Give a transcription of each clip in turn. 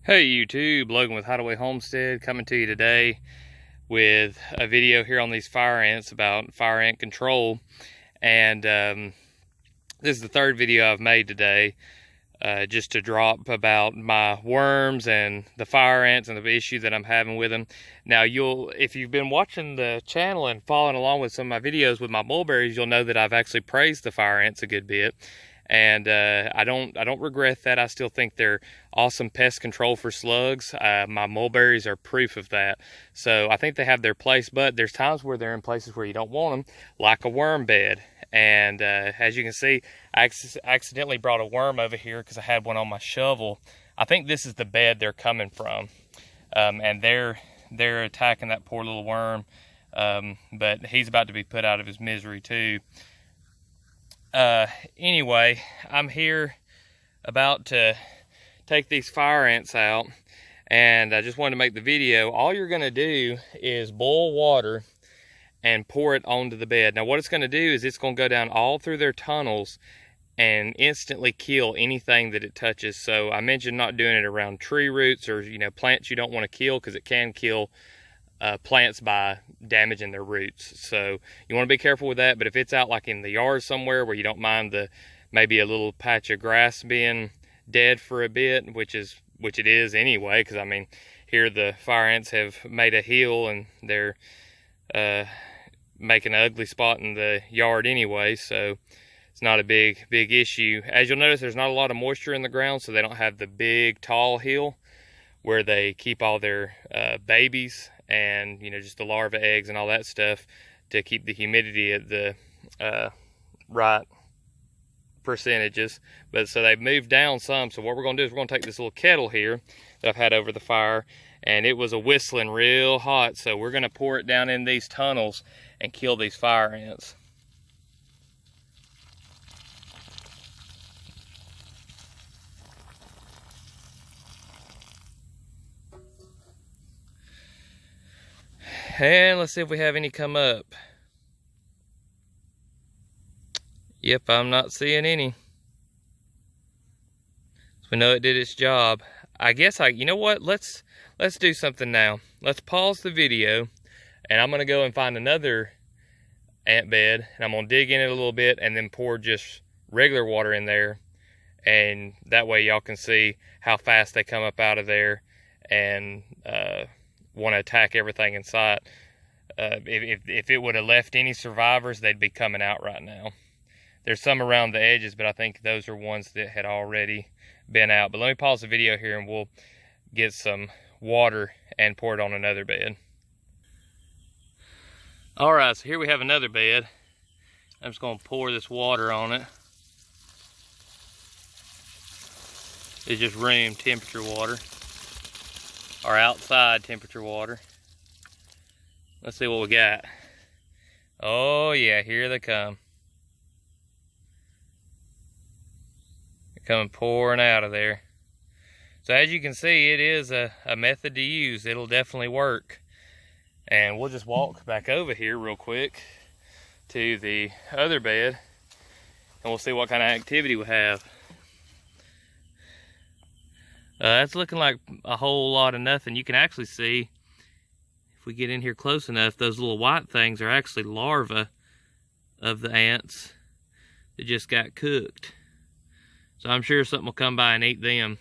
Hey YouTube, Logan with Hideaway Homestead coming to you today with a video here on these fire ants about fire ant control. And this is the third video I've made today just to drop about my worms and the fire ants and the issue that I'm having with them. Now if you've been watching the channel and following along with some of my videos with my mulberries, you'll know that I've actually praised the fire ants a good bit. And I don't regret that. I still think they're awesome pest control for slugs. My mulberries are proof of that. So I think they have their place, but there's times where they're in places where you don't want them, like a worm bed. And as you can see, I accidentally brought a worm over here because I had one on my shovel. I think this is the bed they're coming from, and they're attacking that poor little worm. But he's about to be put out of his misery too. Anyway, I'm here about to take these fire ants out, and I just wanted to make the video. All you're going to do is boil water and pour it onto the bed. Now what it's going to do is it's going to go down all through their tunnels and instantly kill anything that it touches. So I mentioned not doing it around tree roots or plants you don't want to kill, because it can kill plants by damaging their roots. So you want to be careful with that. But if it's out like in the yard somewhere where you don't mind maybe a little patch of grass being dead for a bit, which it is anyway, because I mean here the fire ants have made a hill and they're making an ugly spot in the yard anyway, so it's not a big issue. As you'll notice, there's not a lot of moisture in the ground, so they don't have the big tall hill where they keep all their babies and just the larva eggs and all that stuff to keep the humidity at the right percentages. But so they've moved down some. So what we're going to do is we're going to take this little kettle here that I've had over the fire, and it was whistling real hot, so we're going to pour it down in these tunnels and kill these fire ants. And let's see if we have any come up. Yep, I'm not seeing any. So we know it did its job. I guess you know what? Let's do something now. Let's pause the video, and I'm gonna go and find another ant bed, and I'm gonna dig in it a little bit and then pour just regular water in there, and that way y'all can see how fast they come up out of there and want to attack everything in sight. If it would have left any survivors, they'd be coming out right now. There's some around the edges, but I think those are ones that had already been out. But let me pause the video here and we'll get some water and pour it on another bed. All right, so here we have another bed. I'm just going to pour this water on it. It's just room temperature water, or outside temperature water. Let's see what we got. Oh yeah, here they come. They're coming pouring out of there. So as you can see, it is a method to use. It'll definitely work. And we'll just walk back over here real quick to the other bed, and we'll see what kind of activity we have. That's looking like a whole lot of nothing. You can actually see, if we get in here close enough, those little white things are actually larvae of the ants that just got cooked. So I'm sure something will come by and eat them.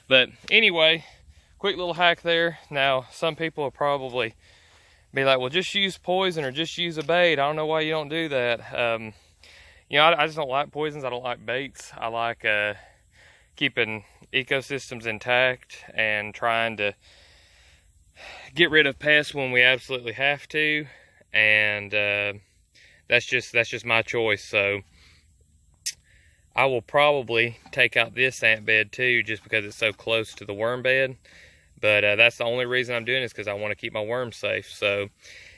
But anyway, quick little hack there. Now, some people will probably be like, well, just use poison or just use a bait. I don't know why you don't do that. I just don't like poisons. I don't like baits. I like keeping ecosystems intact and trying to get rid of pests when we absolutely have to. And that's just my choice. So I will probably take out this ant bed too, just because it's so close to the worm bed. But that's the only reason I'm doing it, is because I want to keep my worms safe. So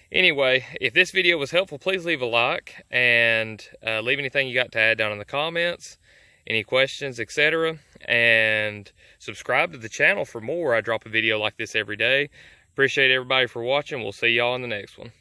anyway, if this video was helpful, please leave a like and leave anything you got to add down in the comments, any questions, etc. And subscribe to the channel for more. I drop a video like this every day. Appreciate everybody for watching. We'll see y'all in the next one.